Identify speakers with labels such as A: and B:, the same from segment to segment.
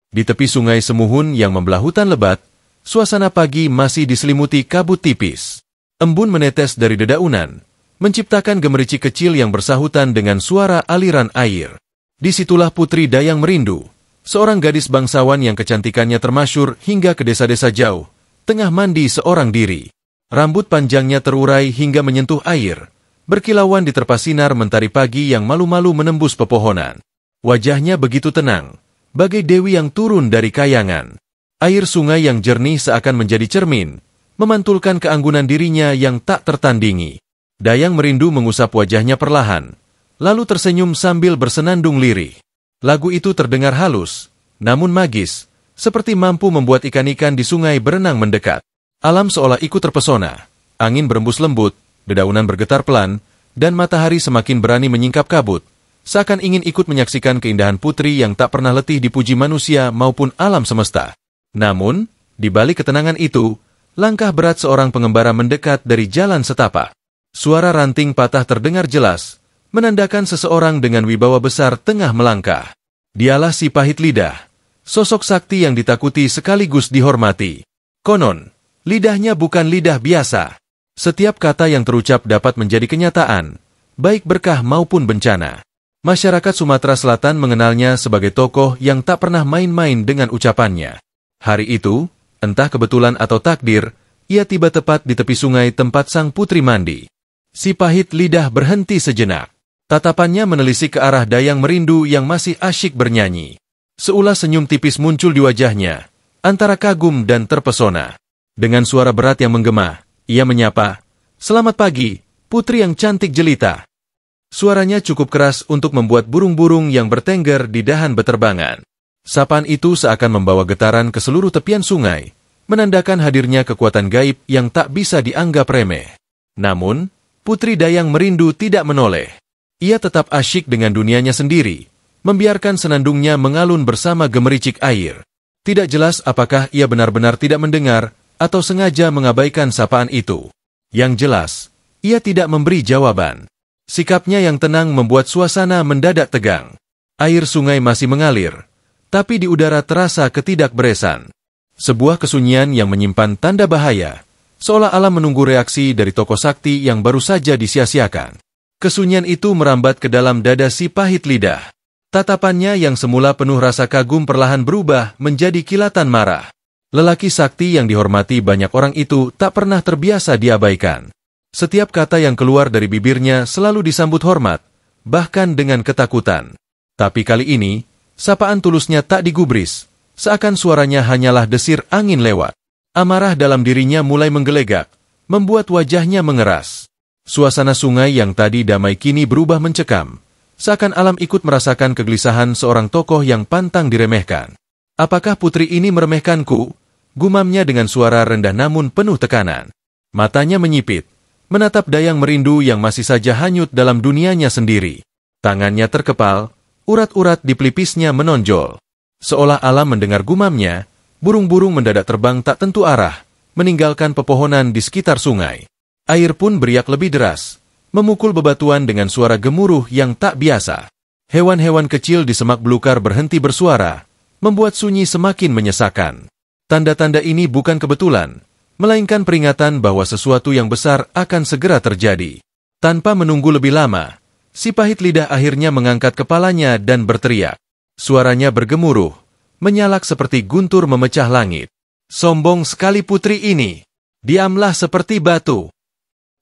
A: Di tepi sungai Semuhun yang membelah hutan lebat, suasana pagi masih diselimuti kabut tipis. Embun menetes dari dedaunan, menciptakan gemericik kecil yang bersahutan dengan suara aliran air. Disitulah Putri Dayang Merindu, seorang gadis bangsawan yang kecantikannya termasyhur hingga ke desa-desa jauh, tengah mandi seorang diri. Rambut panjangnya terurai hingga menyentuh air, berkilauan diterpa sinar mentari pagi yang malu-malu menembus pepohonan. Wajahnya begitu tenang, bagai dewi yang turun dari kayangan. Air sungai yang jernih seakan menjadi cermin, memantulkan keanggunan dirinya yang tak tertandingi. Dayang Merindu mengusap wajahnya perlahan, lalu tersenyum sambil bersenandung lirih. Lagu itu terdengar halus, namun magis, seperti mampu membuat ikan-ikan di sungai berenang mendekat. Alam seolah ikut terpesona, angin berembus lembut, dedaunan bergetar pelan, dan matahari semakin berani menyingkap kabut, seakan ingin ikut menyaksikan keindahan putri yang tak pernah letih dipuji manusia maupun alam semesta. Namun, di balik ketenangan itu, langkah berat seorang pengembara mendekat dari jalan setapak. Suara ranting patah terdengar jelas, menandakan seseorang dengan wibawa besar tengah melangkah. Dialah si Pahit Lidah, sosok sakti yang ditakuti sekaligus dihormati. Konon, lidahnya bukan lidah biasa. Setiap kata yang terucap dapat menjadi kenyataan, baik berkah maupun bencana. Masyarakat Sumatera Selatan mengenalnya sebagai tokoh yang tak pernah main-main dengan ucapannya. Hari itu, entah kebetulan atau takdir, ia tiba tepat di tepi sungai tempat sang putri mandi. Si Pahit Lidah berhenti sejenak. Tatapannya menelisik ke arah Dayang Merindu yang masih asyik bernyanyi. Seulas senyum tipis muncul di wajahnya, antara kagum dan terpesona. Dengan suara berat yang menggema, ia menyapa, "Selamat pagi, putri yang cantik jelita." Suaranya cukup keras untuk membuat burung-burung yang bertengger di dahan beterbangan. Sapaan itu seakan membawa getaran ke seluruh tepian sungai, menandakan hadirnya kekuatan gaib yang tak bisa dianggap remeh. Namun, Putri Dayang Merindu tidak menoleh. Ia tetap asyik dengan dunianya sendiri, membiarkan senandungnya mengalun bersama gemericik air. Tidak jelas apakah ia benar-benar tidak mendengar atau sengaja mengabaikan sapaan itu. Yang jelas, ia tidak memberi jawaban. Sikapnya yang tenang membuat suasana mendadak tegang. Air sungai masih mengalir, tapi di udara terasa ketidakberesan. Sebuah kesunyian yang menyimpan tanda bahaya, seolah alam menunggu reaksi dari tokoh sakti yang baru saja disia-siakan. Kesunyian itu merambat ke dalam dada si Pahit Lidah. Tatapannya yang semula penuh rasa kagum perlahan berubah menjadi kilatan marah. Lelaki sakti yang dihormati banyak orang itu tak pernah terbiasa diabaikan. Setiap kata yang keluar dari bibirnya selalu disambut hormat, bahkan dengan ketakutan. Tapi kali ini, sapaan tulusnya tak digubris, seakan suaranya hanyalah desir angin lewat. Amarah dalam dirinya mulai menggelegak, membuat wajahnya mengeras. Suasana sungai yang tadi damai kini berubah mencekam, seakan alam ikut merasakan kegelisahan seorang tokoh yang pantang diremehkan. "Apakah putri ini meremehkanku?" gumamnya dengan suara rendah namun penuh tekanan. Matanya menyipit, menatap Dayang Merindu yang masih saja hanyut dalam dunianya sendiri. Tangannya terkepal, urat-urat di pelipisnya menonjol. Seolah alam mendengar gumamnya, burung-burung mendadak terbang tak tentu arah, meninggalkan pepohonan di sekitar sungai. Air pun beriak lebih deras, memukul bebatuan dengan suara gemuruh yang tak biasa. Hewan-hewan kecil di semak belukar berhenti bersuara, membuat sunyi semakin menyesakan. Tanda-tanda ini bukan kebetulan, melainkan peringatan bahwa sesuatu yang besar akan segera terjadi. Tanpa menunggu lebih lama, si Pahit Lidah akhirnya mengangkat kepalanya dan berteriak. Suaranya bergemuruh, menyalak seperti guntur memecah langit. "Sombong sekali putri ini! Diamlah seperti batu!"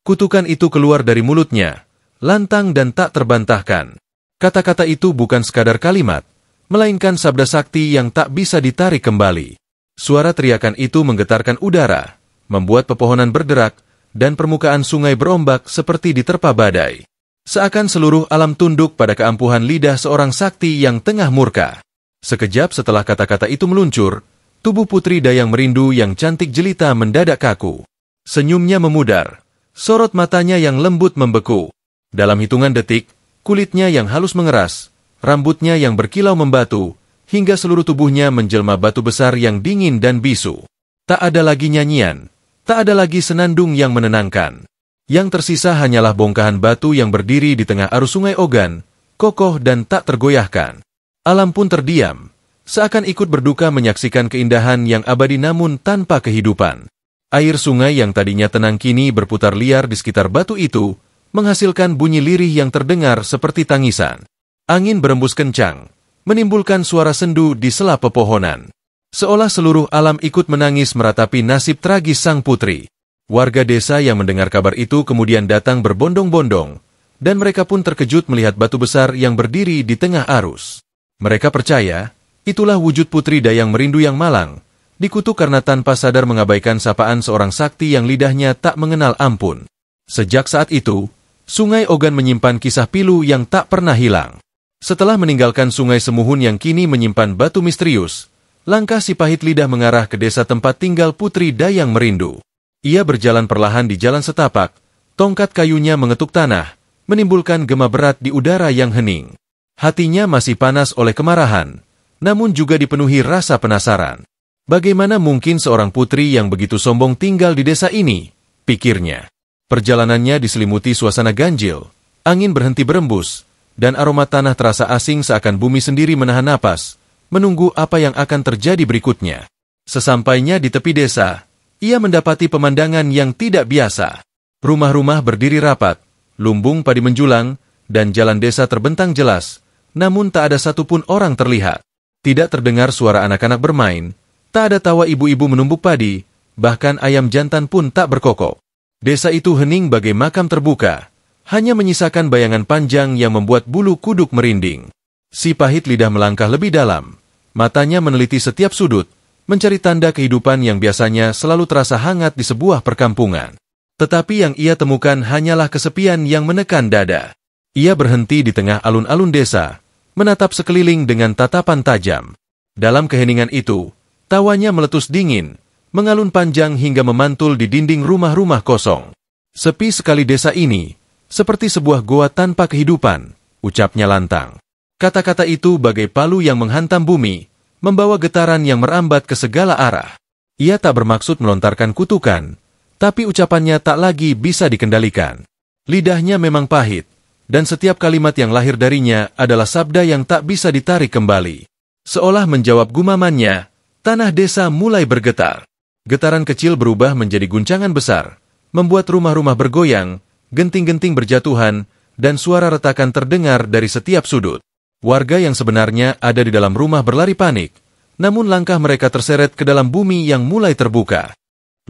A: Kutukan itu keluar dari mulutnya, lantang dan tak terbantahkan. Kata-kata itu bukan sekadar kalimat, melainkan sabda sakti yang tak bisa ditarik kembali. Suara teriakan itu menggetarkan udara, membuat pepohonan berderak, dan permukaan sungai berombak seperti diterpa badai. Seakan seluruh alam tunduk pada keampuhan lidah seorang sakti yang tengah murka. Sekejap setelah kata-kata itu meluncur, tubuh Putri Dayang Merindu yang cantik jelita mendadak kaku. Senyumnya memudar, sorot matanya yang lembut membeku. Dalam hitungan detik, kulitnya yang halus mengeras, rambutnya yang berkilau membatu, hingga seluruh tubuhnya menjelma batu besar yang dingin dan bisu. Tak ada lagi nyanyian, tak ada lagi senandung yang menenangkan. Yang tersisa hanyalah bongkahan batu yang berdiri di tengah arus sungai Ogan, kokoh dan tak tergoyahkan. Alam pun terdiam, seakan ikut berduka menyaksikan keindahan yang abadi namun tanpa kehidupan. Air sungai yang tadinya tenang kini berputar liar di sekitar batu itu, menghasilkan bunyi lirih yang terdengar seperti tangisan. Angin berembus kencang, menimbulkan suara sendu di sela pepohonan. Seolah seluruh alam ikut menangis meratapi nasib tragis sang putri. Warga desa yang mendengar kabar itu kemudian datang berbondong-bondong, dan mereka pun terkejut melihat batu besar yang berdiri di tengah arus. Mereka percaya, itulah wujud Putri Dayang Merindu yang malang, dikutuk karena tanpa sadar mengabaikan sapaan seorang sakti yang lidahnya tak mengenal ampun. Sejak saat itu, Sungai Ogan menyimpan kisah pilu yang tak pernah hilang. Setelah meninggalkan Sungai Semuhun yang kini menyimpan batu misterius, langkah si pahit lidah mengarah ke desa tempat tinggal Putri Dayang Merindu. Ia berjalan perlahan di jalan setapak, tongkat kayunya mengetuk tanah, menimbulkan gema berat di udara yang hening. Hatinya masih panas oleh kemarahan, namun juga dipenuhi rasa penasaran. Bagaimana mungkin seorang putri yang begitu sombong tinggal di desa ini? Pikirnya. Perjalanannya diselimuti suasana ganjil, angin berhenti berembus, dan aroma tanah terasa asing seakan bumi sendiri menahan napas, menunggu apa yang akan terjadi berikutnya. Sesampainya di tepi desa, ia mendapati pemandangan yang tidak biasa. Rumah-rumah berdiri rapat, lumbung padi menjulang, dan jalan desa terbentang jelas, namun tak ada satupun orang terlihat. Tidak terdengar suara anak-anak bermain, tak ada tawa ibu-ibu menumbuk padi, bahkan ayam jantan pun tak berkokok. Desa itu hening bagai makam terbuka, hanya menyisakan bayangan panjang yang membuat bulu kuduk merinding. Si pahit lidah melangkah lebih dalam, matanya meneliti setiap sudut, mencari tanda kehidupan yang biasanya selalu terasa hangat di sebuah perkampungan. Tetapi yang ia temukan hanyalah kesepian yang menekan dada. Ia berhenti di tengah alun-alun desa, menatap sekeliling dengan tatapan tajam. Dalam keheningan itu, tawanya meletus dingin, mengalun panjang hingga memantul di dinding rumah-rumah kosong. Sepi sekali desa ini, seperti sebuah goa tanpa kehidupan, ucapnya lantang. Kata-kata itu bagai palu yang menghantam bumi, membawa getaran yang merambat ke segala arah. Ia tak bermaksud melontarkan kutukan, tapi ucapannya tak lagi bisa dikendalikan. Lidahnya memang pahit, dan setiap kalimat yang lahir darinya adalah sabda yang tak bisa ditarik kembali. Seolah menjawab gumamannya, tanah desa mulai bergetar. Getaran kecil berubah menjadi guncangan besar, membuat rumah-rumah bergoyang, genting-genting berjatuhan, dan suara retakan terdengar dari setiap sudut. Warga yang sebenarnya ada di dalam rumah berlari panik, namun langkah mereka terseret ke dalam bumi yang mulai terbuka.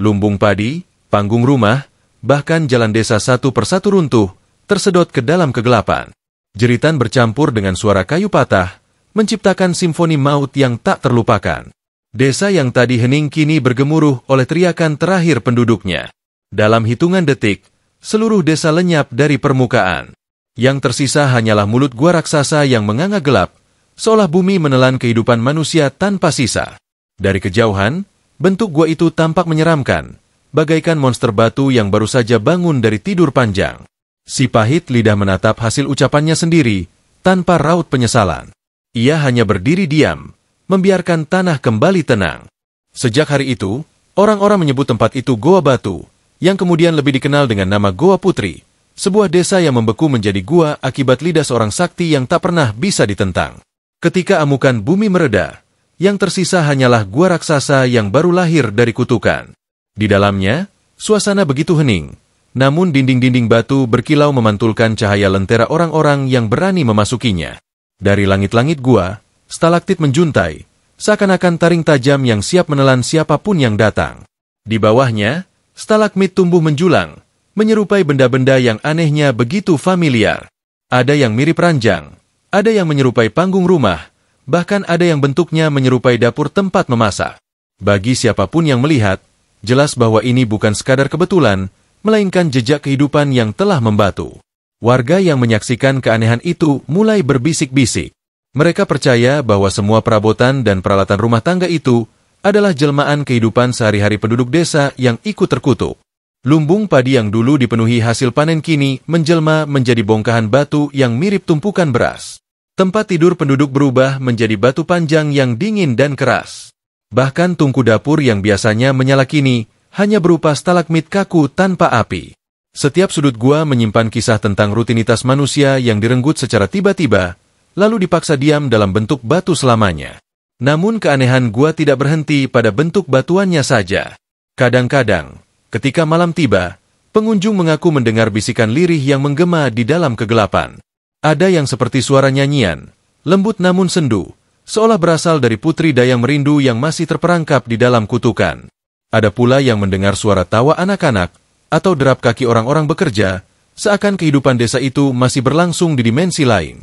A: Lumbung padi, panggung rumah, bahkan jalan desa satu persatu runtuh, tersedot ke dalam kegelapan. Jeritan bercampur dengan suara kayu patah, menciptakan simfoni maut yang tak terlupakan. Desa yang tadi hening kini bergemuruh oleh teriakan terakhir penduduknya. Dalam hitungan detik, seluruh desa lenyap dari permukaan. Yang tersisa hanyalah mulut gua raksasa yang menganga gelap, seolah bumi menelan kehidupan manusia tanpa sisa. Dari kejauhan, bentuk gua itu tampak menyeramkan, bagaikan monster batu yang baru saja bangun dari tidur panjang. Si pahit lidah menatap hasil ucapannya sendiri, tanpa raut penyesalan. Ia hanya berdiri diam, membiarkan tanah kembali tenang. Sejak hari itu, orang-orang menyebut tempat itu Goa Batu, yang kemudian lebih dikenal dengan nama Goa Putri, sebuah desa yang membeku menjadi gua akibat lidah seorang sakti yang tak pernah bisa ditentang. Ketika amukan bumi mereda, yang tersisa hanyalah gua raksasa yang baru lahir dari kutukan. Di dalamnya, suasana begitu hening, namun dinding-dinding batu berkilau memantulkan cahaya lentera orang-orang yang berani memasukinya. Dari langit-langit gua, stalaktit menjuntai, seakan-akan taring tajam yang siap menelan siapapun yang datang. Di bawahnya, stalagmit tumbuh menjulang, menyerupai benda-benda yang anehnya begitu familiar. Ada yang mirip ranjang, ada yang menyerupai panggung rumah, bahkan ada yang bentuknya menyerupai dapur tempat memasak. Bagi siapapun yang melihat, jelas bahwa ini bukan sekadar kebetulan, melainkan jejak kehidupan yang telah membatu. Warga yang menyaksikan keanehan itu mulai berbisik-bisik. Mereka percaya bahwa semua perabotan dan peralatan rumah tangga itu adalah jelmaan kehidupan sehari-hari penduduk desa yang ikut terkutuk. Lumbung padi yang dulu dipenuhi hasil panen kini menjelma menjadi bongkahan batu yang mirip tumpukan beras. Tempat tidur penduduk berubah menjadi batu panjang yang dingin dan keras. Bahkan tungku dapur yang biasanya menyala kini hanya berupa stalagmit kaku tanpa api. Setiap sudut gua menyimpan kisah tentang rutinitas manusia yang direnggut secara tiba-tiba, lalu dipaksa diam dalam bentuk batu selamanya. Namun keanehan gua tidak berhenti pada bentuk batuannya saja. Kadang-kadang, ketika malam tiba, pengunjung mengaku mendengar bisikan lirih yang menggema di dalam kegelapan. Ada yang seperti suara nyanyian, lembut namun sendu, seolah berasal dari putri dayang merindu yang masih terperangkap di dalam kutukan. Ada pula yang mendengar suara tawa anak-anak atau derap kaki orang-orang bekerja, seakan kehidupan desa itu masih berlangsung di dimensi lain.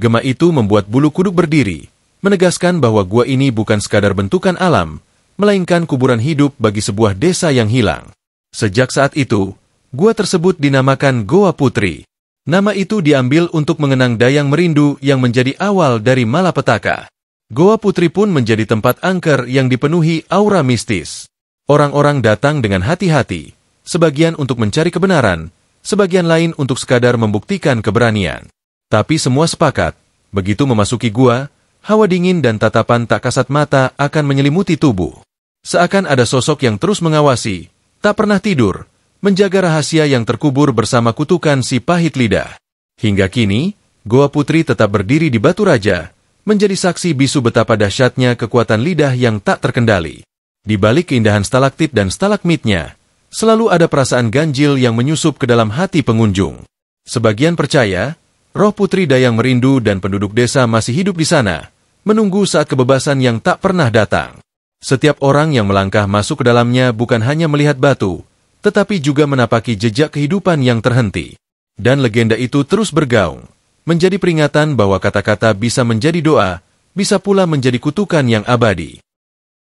A: Gema itu membuat bulu kuduk berdiri, menegaskan bahwa gua ini bukan sekadar bentukan alam, melainkan kuburan hidup bagi sebuah desa yang hilang. Sejak saat itu, gua tersebut dinamakan Goa Putri. Nama itu diambil untuk mengenang dayang merindu yang menjadi awal dari malapetaka. Goa Putri pun menjadi tempat angker yang dipenuhi aura mistis. Orang-orang datang dengan hati-hati, sebagian untuk mencari kebenaran, sebagian lain untuk sekadar membuktikan keberanian. Tapi semua sepakat, begitu memasuki gua, hawa dingin dan tatapan tak kasat mata akan menyelimuti tubuh. Seakan ada sosok yang terus mengawasi, tak pernah tidur, menjaga rahasia yang terkubur bersama kutukan si pahit lidah. Hingga kini, Goa Putri tetap berdiri di Batu Raja, menjadi saksi bisu betapa dahsyatnya kekuatan lidah yang tak terkendali. Di balik keindahan stalaktit dan stalagmitnya, selalu ada perasaan ganjil yang menyusup ke dalam hati pengunjung. Sebagian percaya, roh putri dayang merindu dan penduduk desa masih hidup di sana, menunggu saat kebebasan yang tak pernah datang. Setiap orang yang melangkah masuk ke dalamnya bukan hanya melihat batu, tetapi juga menapaki jejak kehidupan yang terhenti. Dan legenda itu terus bergaung, menjadi peringatan bahwa kata-kata bisa menjadi doa, bisa pula menjadi kutukan yang abadi.